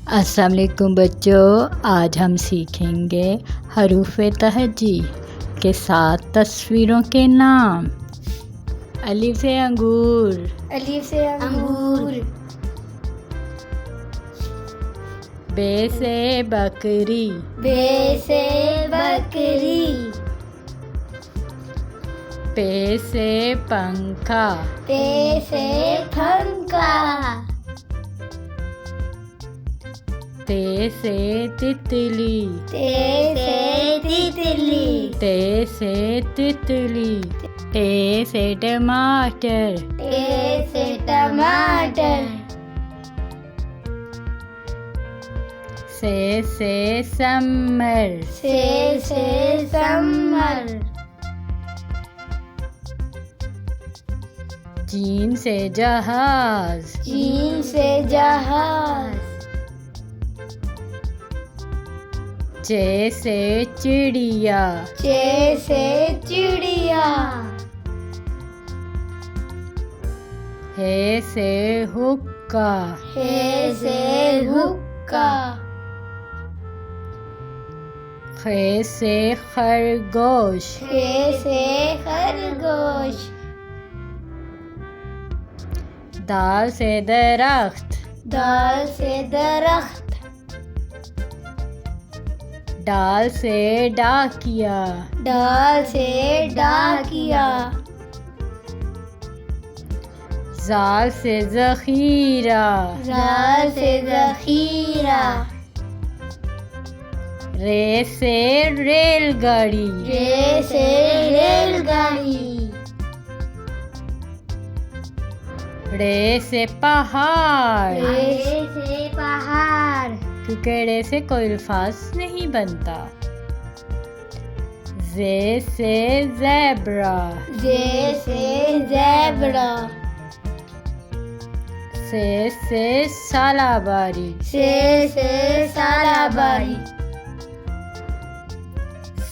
अस्सलाम वालेकुम बच्चों, आज हम सीखेंगे हरूफ़े तहजी के 7 तस्वीरों के नाम। अलिफ से अंगूर, अलिफ से अंगूर। बे से बकरी, बे से बकरी। पे से पंखा, पे से पंखा। ते से तितली, ते से तितली। ते से तितली। टे से टमाटर, टे से टमाटर। से समर, से समर। जीन से जहाज, जीन से जहाज। चे से चिड़िया, चे से चिड़िया। हे से हुक्का, हे से हुक्का। खे से खरगोश, खे से खरगोश। दाल से दरख्त, दाल से दरख्त। डाल से डाकिया, डाल से डाकिया। जाल से जखीरा, जाल से जखीरा। रे से रेलगाड़ी, रे से रेलगाड़ी। रे से पहाड़, रे से पहाड़। क्योंकि रे से कोई अल्फाज नहीं बनता। जे से ज़ेब्रा, जे से ज़ेब्रा। से सालाबारी, से सालाबारी।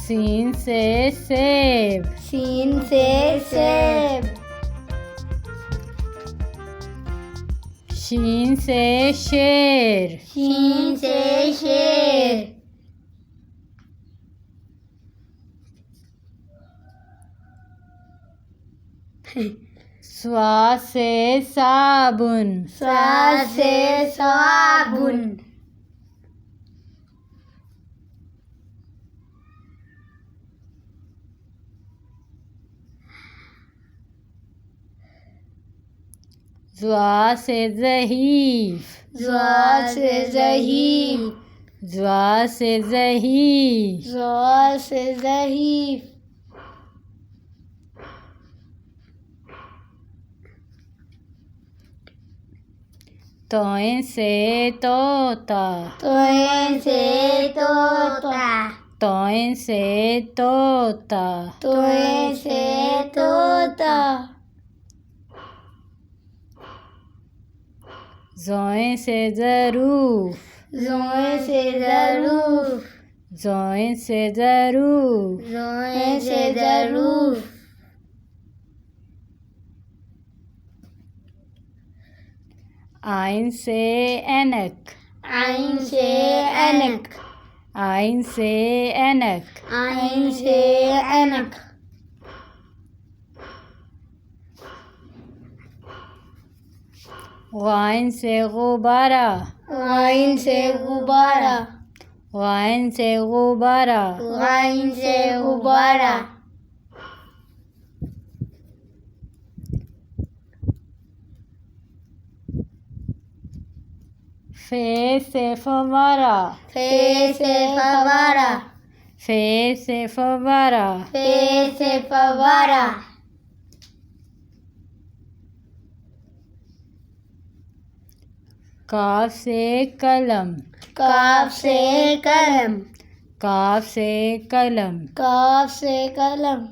सीन से सेब, सीन से सेब। शीन से शेर, शीन से शेर। स्वा से साबुन, स्वा से साबुन। ज़्वा से ज़हीफ, ज़्वा से ज़हीफ। ज़्वा से ज़हीफ। ज़्वा से ज़हीफ। तोएं से तोता, तोएं से तोता। तोएं से तोता। तोएं से तोता। ज़ोएं से ज़रूफ, ज़ोएं से ज़रूफ। ज़ोएं से ज़रूफ। ज़ोएं से ज़रूफ। आइन से ऐनक, आइन से ऐनक। आइन से ऐनक। आइन से ऐनक। गाइन से गुब्बारा, गाइन से गुब्बारा। गाइन से गुब्बारा। गाइन से गुब्बारा। फे से फवारा, फे से फवारा। फे से फवारा। फे से फवारा। काफ से कलम, काफ से कलम। काफ से कलम। काफ से कलम।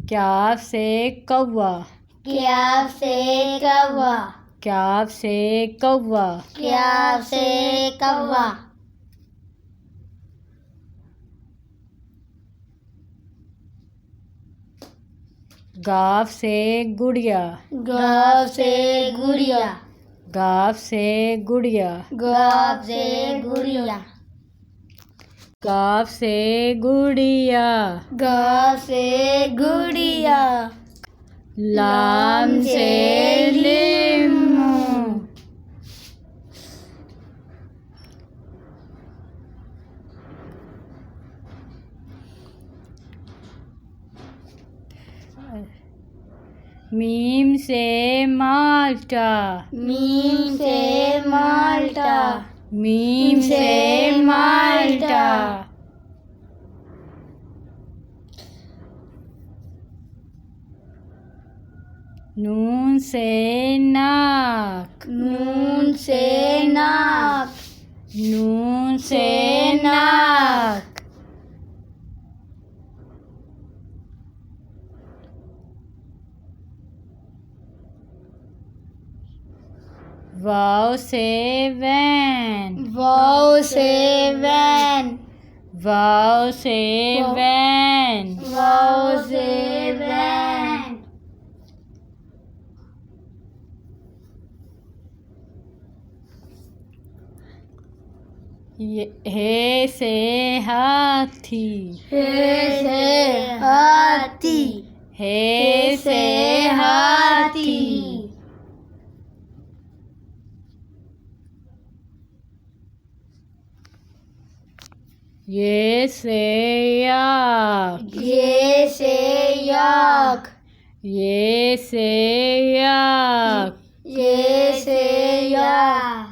क्याफ से कौवा, क्याफ से कौवा। क्याफ से कौवा। क्याफ से कौवा। गाव से गुड़िया, गाव से गुड़िया, गाव से गुड़िया, गाव से गुड़िया, गाव से गुड़िया, गाव से गुड़िया, लाम से लीमू, मीम से माल्टा, मीम से माल्टा, मीम से माल्टा, नून से नाक, नून से नाक, नून से नाक, वाव से वैन, वाव से वैन, वाव से वैन, वाव से वैन, हे से हाथी, हे से हाथी, हे से हाथी, ये से याक, ये से याक, ये से याक, ये से याक।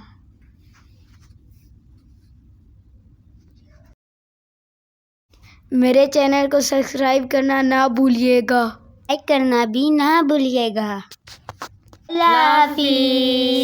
मेरे चैनल को सब्सक्राइब करना ना भूलिएगा, लाइक करना भी ना भूलिएगा। अल्लाह हाफिज़।